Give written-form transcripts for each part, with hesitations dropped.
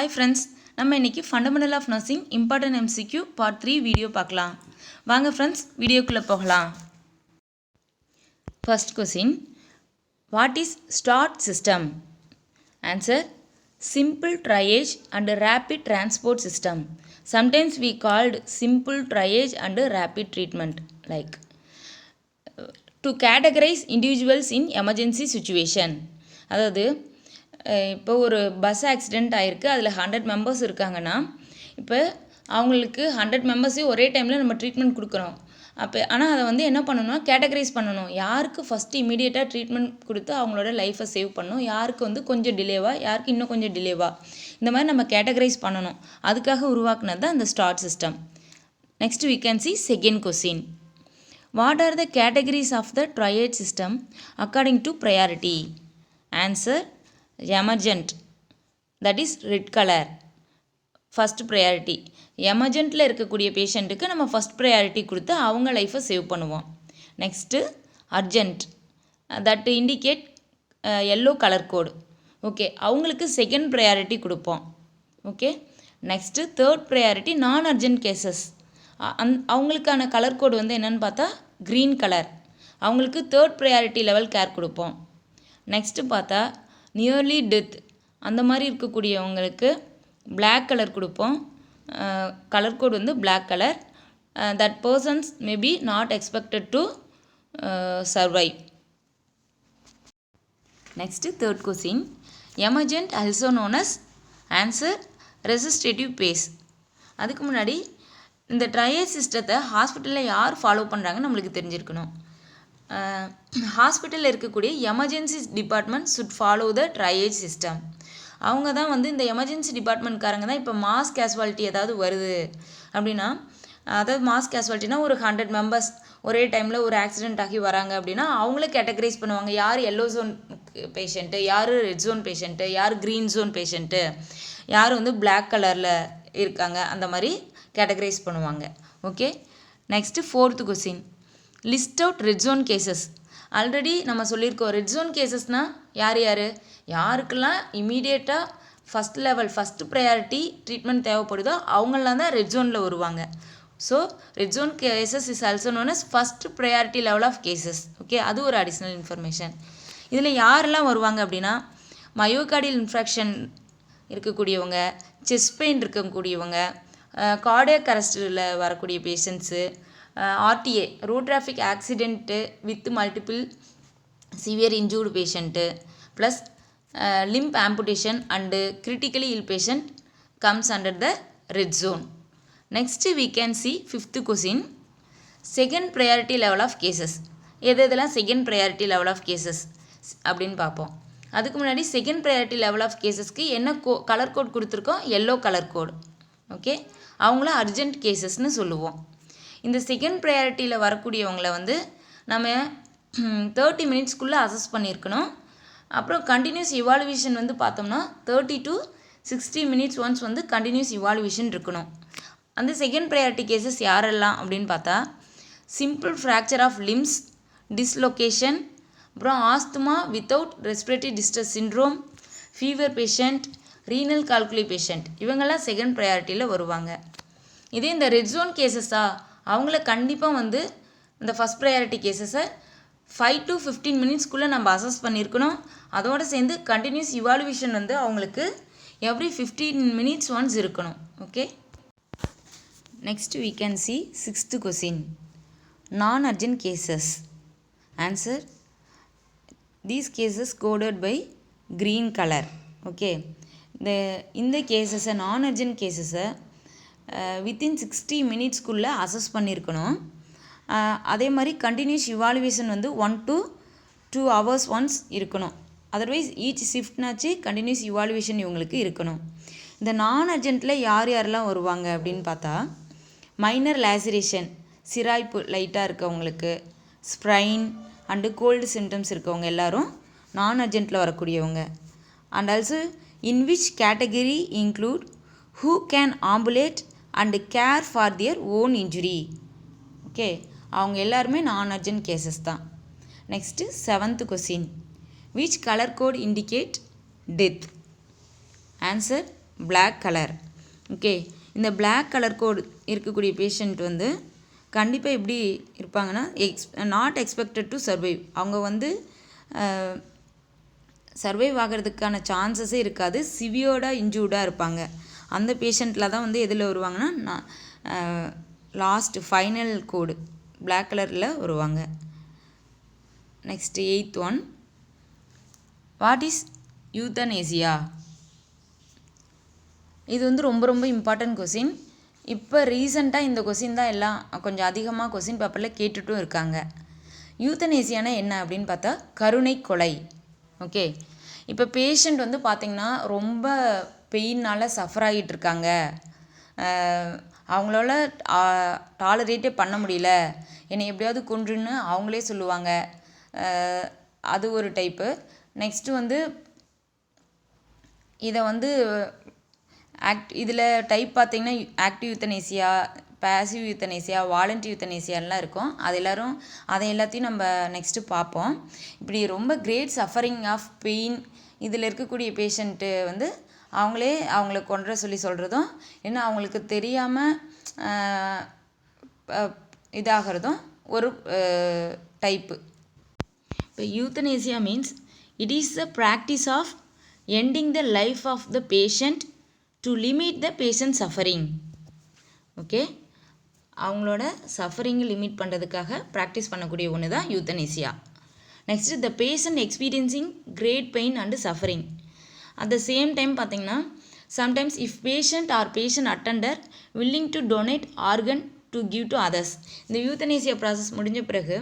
Hi friends, நம்ம இன்னைக்கு Fundamental of Nursing Important MCQ Part 3 video பார்க்கலாம். வாங்க friends, வீடியோக்குள்ள போகலாம். First question, what is START system? Answer, simple triage and rapid transport system. Sometimes we called simple triage and rapid treatment like to categorize individuals in emergency situation. அதாவது இப்போ ஒரு bus accident ஆகிருக்கு, அதில் 100 members இருக்காங்கன்னா இப்போ அவங்களுக்கு 100 மெம்பர்ஸையும் ஒரே டைமில் நம்ம ட்ரீட்மெண்ட் கொடுக்குறோம். அப்போ ஆனால் அதை வந்து என்ன பண்ணணும்னா கேட்டகரைஸ் பண்ணணும். யாருக்கு ஃபஸ்ட்டு இமீடியட்டாக ட்ரீட்மெண்ட் கொடுத்து அவங்களோட லைஃப்பை சேவ் பண்ணணும், யாருக்கு வந்து கொஞ்சம் டிலேவா, யாருக்கு இன்னும் கொஞ்சம் டிலேவா, இந்த மாதிரி நம்ம கேட்டகரைஸ் பண்ணணும். அதுக்காக உருவாக்குனது தான் அந்த start system. Next we can see second question. What are the categories of the triage system according to priority? Answer, emergent, that is red color, first priority. எமர்ஜென்ட்டில் இருக்கக்கூடிய பேஷண்ட்டுக்கு நம்ம ஃபஸ்ட் ப்ரையாரிட்டி கொடுத்து அவங்க லைஃப்பை சேவ் பண்ணுவோம். Next urgent, that indicate yellow colour code. Okay, அவங்களுக்கு second priority கொடுப்போம். Okay, next third priority non urgent cases. அவங்களுக்கான கலர் கோடு வந்து என்னென்னு பார்த்தா க்ரீன் கலர். அவங்களுக்கு தேர்ட் ப்ரையாரிட்டி லெவல் கேர் கொடுப்போம். நெக்ஸ்ட்டு பார்த்தா நியர்லி டெத், அந்த மாதிரி இருக்கக்கூடியவங்களுக்கு பிளாக் கலர் கொடுப்போம். கலர் கோட் வந்து black colour. That persons may be not expected to survive. Next third question, emergent also known as. Answer, resuscitative base. அதுக்கு முன்னாடி இந்த ட்ரையேஜ் சிஸ்டத்தை ஹாஸ்பிட்டலில் யார் ஃபாலோ பண்ணுறாங்கன்னு நம்மளுக்கு தெரிஞ்சிருக்கணும். ஹாஸ்பிட்டலில் இருக்கக்கூடிய emergency department should follow the triage system. அவங்க தான் வந்து இந்த எமர்ஜென்சி டிபார்ட்மெண்ட்காரங்க தான் இப்போ மாஸ் கேஷுவாலிட்டி ஏதாவது வருது அப்படின்னா, அதாவது மாஸ் கேஷுவாலிட்டினா ஒரு 100 மெம்பர்ஸ் ஒரே டைமில் ஒரு ஆக்சிடெண்ட் ஆகி வராங்க அப்படின்னா அவங்களே கேட்டகரைஸ் பண்ணுவாங்க. யார் எல்லோ ஜோன் பேஷண்ட்டு, யார் ரெட் ஜோன் பேஷண்ட்டு, யார் க்ரீன் ஜோன் பேஷண்ட்டு, யார் வந்து பிளாக் கலரில் இருக்காங்க, அந்த மாதிரி கேட்டகரைஸ் பண்ணுவாங்க. Okay, next fourth question, list out red zone cases. Already நம்ம சொல்லியிருக்கோம், ரெட் ஜோன் கேசஸ்னால் யார் யார், யாருக்கெல்லாம் இமீடியட்டாக first level first priority treatment தேவைப்படுதோ அவங்களாம் தான் ரெட் ஜோனில் வருவாங்க. So red zone cases is also known as first priority level of cases. Okay, அது ஒரு அடிஷ்னல் இன்ஃபர்மேஷன். இதில் யாரெல்லாம் வருவாங்க அப்படின்னா மயோகார்டியல் இன்ஃப்ராக்ஷன் இருக்கக்கூடியவங்க, செஸ்ட் பெயின் இருக்கக்கூடியவங்க, கார்டியாக் அரெஸ்ட்டில் வரக்கூடிய patients, RTA road traffic accident with multiple severe injured patient, plus limb amputation and critically ill patient comes under the red zone. Next we can see fifth question, second priority level of cases. எதெல்லாம் second priority level of cases அப்படின்னு பார்ப்போம். அதுக்கு முன்னாடி second priority level of கேசஸ்க்கு என்ன colour code கொடுத்துருக்கோம், yellow colour code. Okay, அவங்கள urgent கேசஸ்ன்னு சொல்லுவோம். இந்த செகண்ட் ப்ரையாரிட்டியில் வரக்கூடியவங்கள வந்து நம்ம 30 மினிட்ஸ்க்குள்ளே அசஸ் பண்ணியிருக்கணும். அப்புறம் கண்டினியூஸ் இவாலுவேஷன் வந்து பார்த்தோம்னா 30 to 60 மினிட்ஸ் ஒன்ஸ் வந்து கண்டினியூஸ் இவாலுவேஷன் இருக்கணும். அந்த செகண்ட் ப்ரையாரிட்டி கேசஸ் யாரெல்லாம் அப்படின்னு பார்த்தா simple fracture of limbs, dislocation, அப்புறம் asthma without respiratory distress syndrome, fever patient, renal calculi patient, இவங்கெல்லாம் செகண்ட் ப்ரையாரிட்டியில் வருவாங்க. இதே இந்த ரெட் ஜோன் கேசஸா, அவங்கள கண்டிப்பாக வந்து இந்த ஃபஸ்ட் ப்ரையாரிட்டி கேசஸை 5 to 15 மினிட்ஸ்க்குள்ளே நம்ம அசஸ் பண்ணியிருக்கணும். அதோடு சேர்ந்து கண்டினியூஸ் இவாலுவேஷன் வந்து அவங்களுக்கு எவ்ரி 15 மினிட்ஸ் ஒன்ஸ் இருக்கணும். Okay, next we can see sixth question, non urgent cases. Answer, these cases coded by green colour. Okay, இந்த கேசஸை நான் அர்ஜென்ட் கேசஸை வித்தின் 60 மினிட்ஸ்க்குள்ளே அசஸ் பண்ணியிருக்கணும். அதே மாதிரி கண்டினியூஸ் இவாலுவேஷன் வந்து 1 to 2 hours ஒன்ஸ் இருக்கணும். அதர்வைஸ் ஈச் ஷிஃப்ட்னாச்சு கண்டினியூஸ் இவாலுவேஷன் இவங்களுக்கு இருக்கணும். இந்த நான் அர்ஜென்ட்டில் யார் யாரெல்லாம் வருவாங்க அப்படின்னு பார்த்தா மைனர் லேசரேஷன், சிராய்ப்பு லைட்டாக இருக்கவங்களுக்கு, ஸ்ப்ரைன் அண்டு கோல்டு சிம்டம்ஸ் இருக்கவங்க எல்லாரும் நான் அர்ஜென்ட்டில் வரக்கூடியவங்க. And also in which category include who can ambulate and care for their own injury. Okay, அவங்க எல்லாருமே நான் அர்ஜென்ட் கேசஸ் தான். Next seventh question, which colour code indicate death. Answer, black colour. Okay, இந்த black கலர் கோடு இருக்கக்கூடிய patient வந்து கண்டிப்பாக எப்படி இருப்பாங்கன்னா நாட் எக்ஸ்பெக்டட் டு சர்வைவ். அவங்க வந்து சர்வைவ் ஆகிறதுக்கான சான்சஸே இருக்காது, சிவியர்டாக இன்ஜூர்டாக இருப்பாங்க. அந்த பேஷண்ட்டில் தான் வந்து எதில் வருவாங்கன்னா லாஸ்ட் ஃபைனல் கோடு black கலரில் வருவாங்க. Next 8th one, what is euthanasia? இது வந்து ரொம்ப ரொம்ப இம்பார்ட்டன்ட் கொஸ்டின். இப்போ ரீசண்டாக இந்த கொஸ்டின் தான் எல்லாம் கொஞ்சம் அதிகமாக கொஸ்டின் பேப்பரில் கேட்டுட்டும் இருக்காங்க. யூத்தனேசியானா என்ன அப்படின்னு பார்த்தா கருணை கொலை. ஓகே, இப்போ பேஷண்ட் வந்து பார்த்திங்கன்னா ரொம்ப பெயினால் சஃபர் ஆகிட்டு இருக்காங்க, அவங்களால டாலரேட்டே பண்ண முடியல, என்னை எப்படியாவது கொன்றுன்னு அவங்களே சொல்லுவாங்க. அது ஒரு டைப்பு. நெக்ஸ்ட்டு வந்து இதை வந்து இதில் டைப் பார்த்திங்கன்னா ஆக்டிவ் யூத்தனேசியா, பேசிவ் யூத்தனேசியா, வாலண்டரி யூத்தனேசியாலாம் இருக்கும். அதை எல்லாத்தையும் நம்ம நெக்ஸ்ட்டு பார்ப்போம். இப்படி ரொம்ப கிரேட் சஃபரிங் ஆஃப் பெயின் இதில் இருக்கக்கூடிய பேஷண்ட்டு வந்து அவங்களே அவங்கள கொன்ற சொல்லி சொல்கிறதும், ஏன்னா அவங்களுக்கு தெரியாமல் இதாகிறதும் ஒரு டைப்பு. இப்போ euthanasia means it is the practice of ending the life of the patient to limit the patient suffering. Okay, அவங்களோட சஃபரிங்கை லிமிட் பண்ணுறதுக்காக ப்ராக்டிஸ் பண்ணக்கூடிய ஒன்று தான் euthanasia. Next the patient experiencing great pain and suffering. At the same time பார்த்திங்கன்னா sometimes if patient or patient attender willing to donate organ to give to others. இந்த euthanasia process முடிஞ்ச பிறகு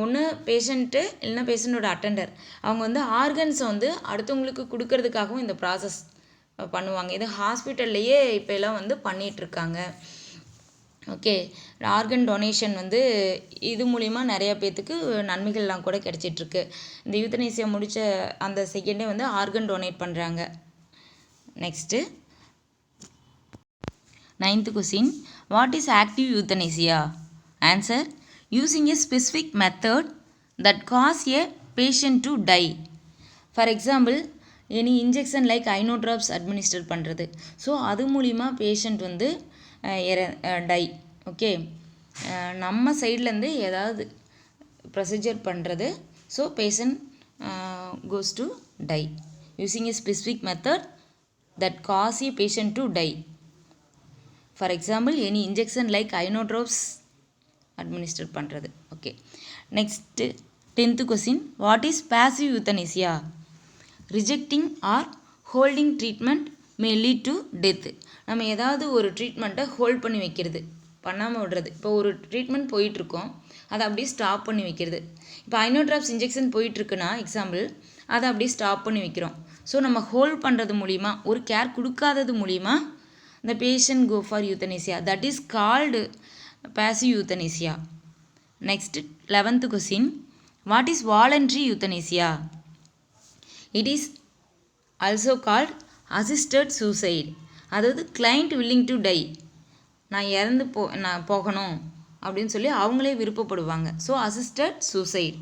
ஒன்று patient இல்லைன்னா பேஷண்ட்டோட attender அவங்க வந்து ஆர்கன்ஸை வந்து அடுத்தவங்களுக்கு கொடுக்கறதுக்காகவும் இந்த ப்ராசஸ் பண்ணுவாங்க. இது ஹாஸ்பிட்டல்லையே இப்போ எல்லாம் வந்து பண்ணிகிட்ருக்காங்க. ஓகே, ஆர்கன் டொனேஷன் வந்து இது மூலிமா நிறையா பேர்த்துக்கு நன்மைகள்லாம் கூட கிடச்சிட்ருக்கு. இந்த யூத்தனேசியா முடித்த அந்த செகண்டே வந்து ஆர்கன் டொனேட் பண்ணுறாங்க. Next 9th question, what is active euthanasia? Answer, using a specific method that cause a patient to die. For example any injection like I know drops administer பண்ணுறது. ஸோ அது மூலிமா பேஷண்ட் வந்து டை. ஓகே, நம்ம சைட்லேருந்து ஏதாவது procedure பண்ணுறது. So patient goes to die using a specific method that cause a patient to die. For example any injection like I know drops administer பண்ணுறது. Okay, next 10th question, what is passive euthanasia? Rejecting or holding treatment may lead to death. நம்ம ஏதாவது ஒரு ட்ரீட்மெண்ட்டை hold பண்ணி வைக்கிறது, பண்ணாமல் விடுறது. இப்போ ஒரு ட்ரீட்மெண்ட் போயிட்டுருக்கோம், அதை அப்படியே ஸ்டாப் பண்ணி வைக்கிறது. இப்போ ஐனோ ட்ராப்ஸ் இன்ஜெக்ஷன் போயிட்டுருக்குன்னா எக்ஸாம்பிள் அதை அப்படியே ஸ்டாப் பண்ணி வைக்கிறோம். ஸோ நம்ம ஹோல்ட் பண்ணுறது மூலிமா, ஒரு கேர் கொடுக்காதது மூலிமா the patient go for euthanasia. That is called passive euthanasia. Next 11th question, what is voluntary euthanasia? It is also called assisted suicide. அதாவது client willing to die, நான் போகணும் அப்படின்னு சொல்லி அவங்களே விருப்பப்படுவாங்க. So assisted suicide.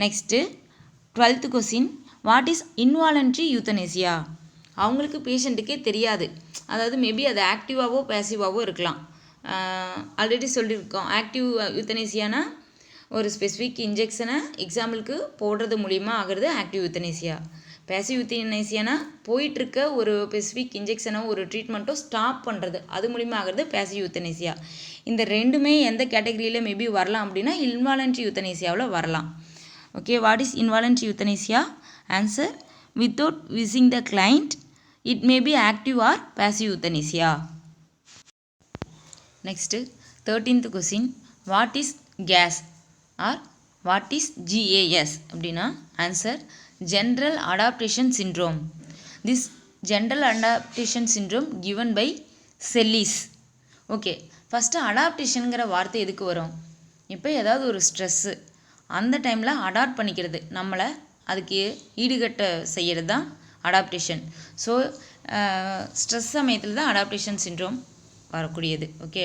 Next 12th question, what is involuntary euthanasia? அவங்களுக்கு பேஷண்ட்டுக்கே தெரியாது, அதாவது மேபி அது ஆக்டிவாவோ பேசிவாவோ இருக்கலாம். ஆல்ரெடி சொல்லியிருக்கோம், ஆக்டிவ் யூத்தனேசியானா ஒரு ஸ்பெசிஃபிக் இன்ஜெக்ஷனை எக்ஸாம்பிளுக்கு போடுறது மூலிமா ஆகிறது ஆக்டிவ் யூத்தனேசியா. பேசிவ் யூத்தனேசியானா போயிட்டுருக்க ஒரு ஸ்பெசிஃபிக் இன்ஜெக்ஷனோ ஒரு ட்ரீட்மெண்ட்டோ ஸ்டாப் பண்ணுறது, அது மூலிமா ஆகிறது பேசிவ் யூத்தனேசியா. இந்த ரெண்டுமே எந்த கேட்டகரியில் மேபி வரலாம் அப்படின்னா இன்வாலண்ட்ரி யூத்தனேசியாவில் வரலாம். Okay, what is involuntary euthanasia? Answer, without wishing the client, it may be active or passive euthanasia. Next 13th question, what is GAS or what is GAS அப்படின்னா answer, general adaptation syndrome. This general adaptation syndrome given by Sellis. Okay, first அடாப்டேஷனுங்கிற வார்த்தை எதுக்கு வரும்? இப்போ ஏதாவது ஒரு stress அந்த டைமில் அடாப்ட் பண்ணிக்கிறது, நம்மளை அதுக்கு ஈடுகட்ட செய்கிறது தான் அடாப்டேஷன். ஸோ ஸ்ட்ரெஸ் சமயத்தில் தான் அடாப்டேஷன் சிண்ட்ரோம் வரக்கூடியது. ஓகே,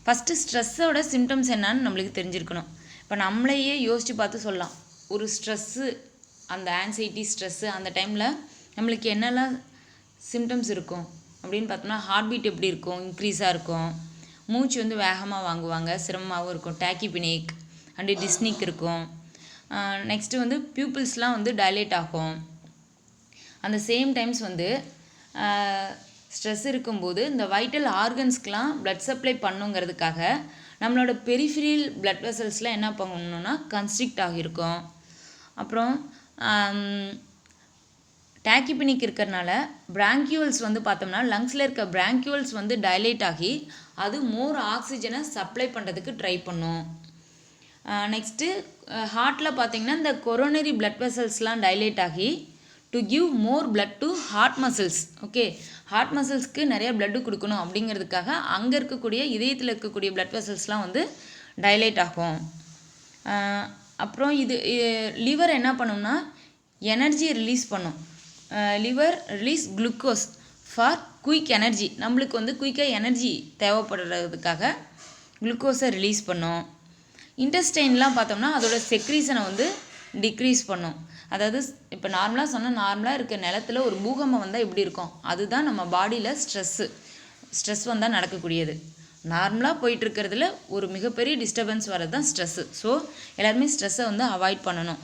ஃபஸ்ட்டு ஸ்ட்ரெஸ்ஸோட சிம்டம்ஸ் என்னான்னு நம்மளுக்கு தெரிஞ்சிருக்கணும். இப்போ நம்மளையே யோசித்து பார்த்து சொல்லலாம், ஒரு ஸ்ட்ரெஸ்ஸு, அந்த ஆன்சைட்டி ஸ்ட்ரெஸ்ஸு அந்த டைமில் நம்மளுக்கு என்னெல்லாம் சிம்டம்ஸ் இருக்கும் அப்படின்னு பார்த்தோம்னா ஹார்ட் பீட் எப்படி இருக்கும், இன்க்ரீஸாக இருக்கும், மூச்சு வந்து வேகமாக வாங்குவாங்க, சிரமமாகவும் இருக்கும், டேக்கிபினிக் அண்டு டிஸ்னிக் இருக்கும். நெக்ஸ்ட்டு வந்து பியூப்பிள்ஸ்லாம் வந்து டைலேட் ஆகும். அந்த சேம் டைம்ஸ் வந்து ஸ்ட்ரெஸ் இருக்கும்போது இந்த வைட்டல் ஆர்கன்ஸ்க்கெலாம் பிளட் சப்ளை பண்ணுங்கிறதுக்காக நம்மளோட பெரிஃபெரியல் பிளட் வெசல்ஸ்லாம் என்ன பண்ணணும்னா கன்ஸ்ட்ரிக்ட் ஆகியிருக்கும். அப்புறம் டேக்கிபினிக் இருக்கிறனால பிராங்கியூல்ஸ் வந்து பார்த்தோம்னா லங்ஸில் இருக்க பிராங்கியூல்ஸ் வந்து டைலேட் ஆகி அது மோர் ஆக்சிஜனை சப்ளை பண்ணுறதுக்கு ட்ரை பண்ணும். நெக்ஸ்ட்டு ஹார்ட்டில் பார்த்திங்கன்னா இந்த கொரோனரி பிளட் வெசல்ஸ்லாம் டைலேட் ஆகி to give more blood to heart muscles. Okay, heart மசில்ஸ்க்கு நிறைய பிளட்டு கொடுக்கணும் அப்படிங்கிறதுக்காக அங்கே இருக்கக்கூடிய இதயத்தில் இருக்கக்கூடிய பிளட் வெசல்ஸ்லாம் வந்து டைலேட் ஆகும். அப்புறம் இது லிவர் என்ன பண்ணும்னா எனர்ஜியை ரிலீஸ் பண்ணும். Liver release glucose for quick energy. நம்மளுக்கு வந்து குயிக்காக எனர்ஜி தேவைப்படுறதுக்காக குளுக்கோஸை ரிலீஸ் பண்ணும். இன்டெஸ்டைன்லாம் பார்த்தோம்னா அதோட செக்ரீஷனை வந்து டிக்ரீஸ் பண்ணும். அதாவது இப்போ நார்மலாக இருக்க நிலத்தில் ஒரு பூகம்பம் வந்தால் எப்படி இருக்கும், அதுதான் நம்ம பாடியில் ஸ்ட்ரெஸ் வந்தால் நடக்கக்கூடியது. நார்மலாக போயிட்டுருக்கிறதுல ஒரு மிகப்பெரிய டிஸ்டர்பன்ஸ் வர்றது தான் ஸ்ட்ரெஸ்ஸு. ஸோ எல்லாருமே ஸ்ட்ரெஸ்ஸை வந்து அவாய்ட் பண்ணணும்.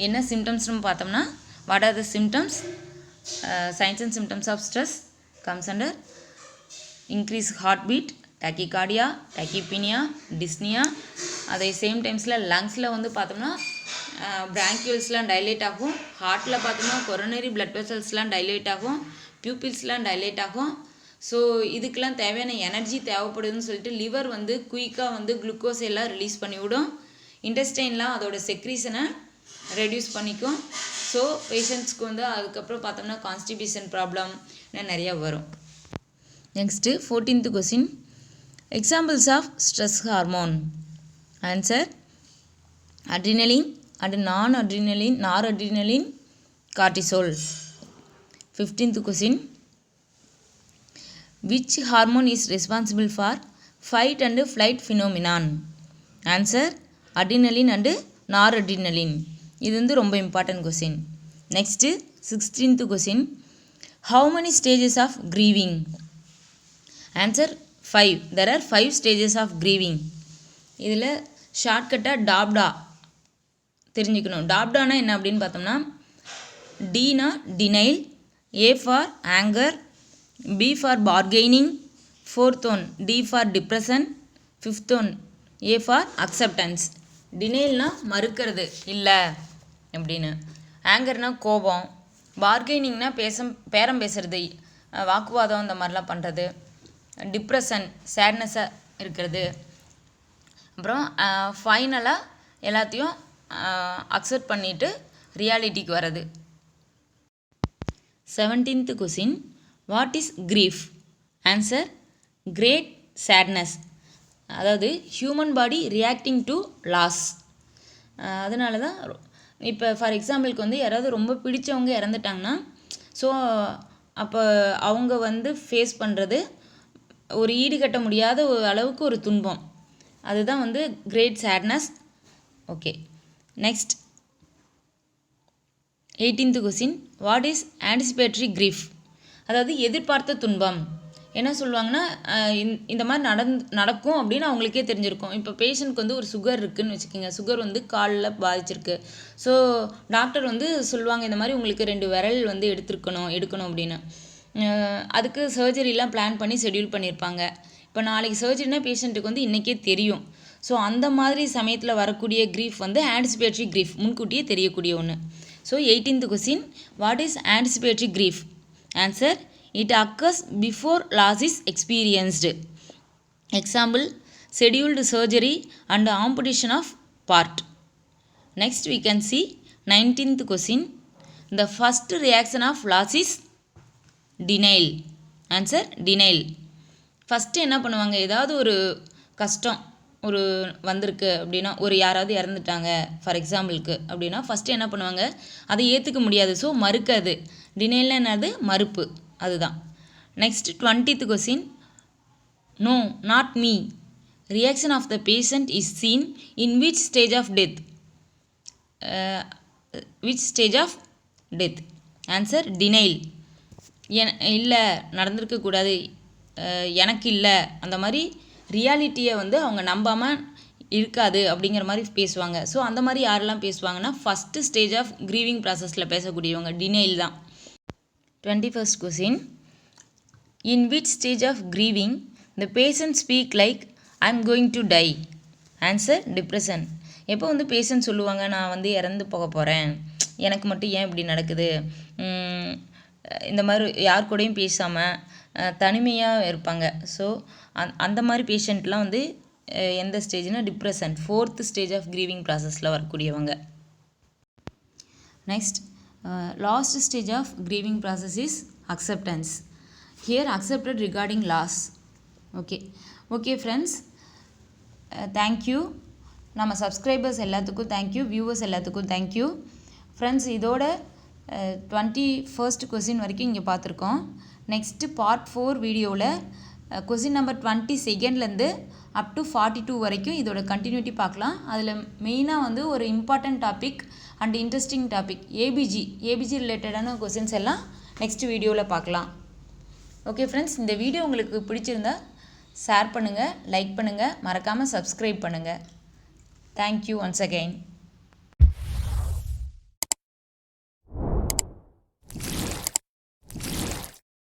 என்ன சிம்டம்ஸ்னு பார்த்தோம்னா what are the symptoms? Signs and symptoms of stress comes under increase heart beat, tachycardia, tachypnea, dyspnea. அதே சேம் டைம்ஸில் லங்ஸில் வந்து பார்த்தோம்னா பிராங்கியூல்ஸ்லாம் டைலேட் ஆகும். ஹார்ட்டில் பார்த்தோம்னா கொரோனரி பிளட் வெசல்ஸ்லாம் டைலேட் ஆகும், பியூப்பிள்ஸ்லாம் டைலேட் ஆகும். ஸோ இதுக்கெலாம் தேவையான எனர்ஜி தேவைப்படுதுன்னு சொல்லிட்டு லிவர் வந்து குயிக்காக வந்து குளுக்கோஸ் எல்லாம் ரிலீஸ் பண்ணிவிடும். இன்டெஸ்டைன்லாம் அதோட செக்ரீஷனை ரெடியூஸ் பண்ணிக்கும். ஸோ பேஷண்ட்ஸ்க்கு வந்து அதுக்கப்புறம் பார்த்தோம்னா கான்ஸ்டிபேஷன் ப்ராப்ளம் நிறையா வரும். Next 14th question, examples of stress hormone. Answer adrenaline and noradrenaline, cortisol. 15th question, which hormone is responsible for fight and flight phenomenon? Answer adrenaline and noradrenaline. இது வந்து ரொம்ப important question. Next 16th question, how many stages of grieving? Answer 5. There are 5 stages of grieving. இதில் ஷார்ட்கட்டாக டாப்டா தெரிஞ்சுக்கணும். டாப்டானா என்ன அப்படின்னு பார்த்தோம்னா டினா denial, A for anger, B for bargaining, 4th one D for depression, 5th one A for acceptance. டினைல்னா மறுக்கிறது இல்லை அப்படின்னு, ஆங்கர்னா கோபம், பார்கெனிங்னா பேரம் பேசுறது, வாக்குவாதம் இந்த மாதிரிலாம் பண்ணுறது, டிப்ரெஷன் சேட்னஸாக இருக்கிறது, அப்புறம் ஃபைனலாக எல்லாத்தையும் அக்செப்ட் பண்ணிவிட்டு ரியாலிட்டிக்கு வர்றது. 17th question, what is grief? Answer great sadness. அதாவது human body reacting to loss. அதனால தான் இப்போ ஃபார் எக்ஸாம்பிளுக்கு வந்து யாராவது ரொம்ப பிடிச்சவங்க இறந்துட்டாங்கன்னா ஸோ அப்போ அவங்க வந்து ஃபேஸ் பண்ணுறது ஒரு ஈடுகட்ட முடியாத ஒரு அளவுக்கு ஒரு துன்பம், அதுதான் வந்து great sadness. Okay, next 18th question, what is anticipatory grief? அதாவது எதிர்பார்த்த துன்பம். என்ன சொல்லுவாங்கன்னா இந்த மாதிரி நடக்கும் அப்படின்னு அவங்களுக்கே தெரிஞ்சிருக்கும். இப்போ பேஷண்ட்க்கு வந்து ஒரு சுகர் இருக்குதுன்னு வச்சுக்கோங்க, சுகர் வந்து காலில் பாதிச்சிருக்கு. ஸோ டாக்டர் வந்து சொல்லுவாங்க இந்த மாதிரி உங்களுக்கு 2 விரல் வந்து எடுக்கணும் அப்படின்னு. அதுக்கு சர்ஜரிலாம் பிளான் பண்ணி ஷெட்யூல் பண்ணியிருப்பாங்க. இப்போ நாளைக்கு சர்ஜரினா பேஷண்ட்டுக்கு வந்து இன்றைக்கே தெரியும். ஸோ அந்த மாதிரி சமயத்தில் வரக்கூடிய கிரீஃப் வந்து ஆன்டிசிபேட்டரி கிரீஃப், முன்கூட்டியே தெரியக்கூடிய ஒன்று. So 18th question, what is anticipatory grief? Answer, it occurs before loss is experienced. Example, scheduled surgery and amputation of part. Next we can see 19th question, the first reaction of loss is denial. Answer denial. First என்ன பண்ணுவாங்க, ஏதாவது ஒரு கஷ்டம் ஒரு வந்திருக்கு அப்படின்னா, ஒரு யாராவது இறந்துட்டாங்க ஃபார் எக்ஸாம்பிளுக்கு அப்படின்னா ஃபஸ்ட்டு என்ன பண்ணுவாங்க, அதை ஏற்றுக்க முடியாது, ஸோ மறுக்காது. டினைல்னா என்னது, மறுப்பு, அதுதான். Next 20th question, no not me, reaction of the patient is seen in which stage of death? Which stage of death? Answer denial. இல்லை நடந்திருக்கக்கூடாது, எனக்கு இல்லை, அந்த மாதிரி ரியாலிட்டியை வந்து அவங்க நம்பாமல் இருக்காது அப்படிங்கிற மாதிரி பேசுவாங்க. ஸோ அந்த மாதிரி யாரெல்லாம் பேசுவாங்கன்னா ஃபஸ்ட்டு ஸ்டேஜ் ஆஃப் க்ரீவிங் ப்ராசஸில் பேசக்கூடியவங்க டினைல் தான். 21st question. In which stage of grieving the patient speak like I am going to die? Answer depression. எப்போ வந்து பேஷண்ட் சொல்லுவாங்க நான் வந்து இறந்து போக போகிறேன், எனக்கு மட்டும் ஏன் இப்படி நடக்குது, இந்த மாதிரி யார் கூடயும் பேசாமல் தனிமையாக இருப்பாங்க. ஸோ அந்த மாதிரி பேஷண்ட்லாம் வந்து எந்த ஸ்டேஜ்னால் depression, 4th stage of grieving ப்ராசஸில் வரக்கூடியவங்க. Next last stage of grieving process is acceptance. Here accepted regarding loss. Okay friends, thank you. நம்ம சப்ஸ்கிரைபர்ஸ் எல்லாத்துக்கும் தேங்க்யூ, வியூவர்ஸ் எல்லாத்துக்கும் தேங்க்யூ. ஃப்ரெண்ட்ஸ், இதோட 21st கொஸ்டின் வரைக்கும் இங்கே பார்த்துருக்கோம். நெக்ஸ்ட்டு பார்ட் 4 வீடியோவில் கொஸ்டின் நம்பர் 22லேருந்து அப் டு 42 வரைக்கும் இதோட கண்டினியூட்டி பார்க்கலாம். அதில் மெயினாக வந்து ஒரு important topic and interesting topic APG ரிலேட்டடான கொஸ்டின்ஸ் எல்லாம் நெக்ஸ்ட் வீடியோவில் பார்க்கலாம். ஓகே ஃப்ரெண்ட்ஸ், இந்த வீடியோ உங்களுக்கு பிடிச்சிருந்தா ஷேர் பண்ணுங்கள், லைக் பண்ணுங்கள், மறக்காமல் சப்ஸ்கிரைப் பண்ணுங்கள். Thank you once again.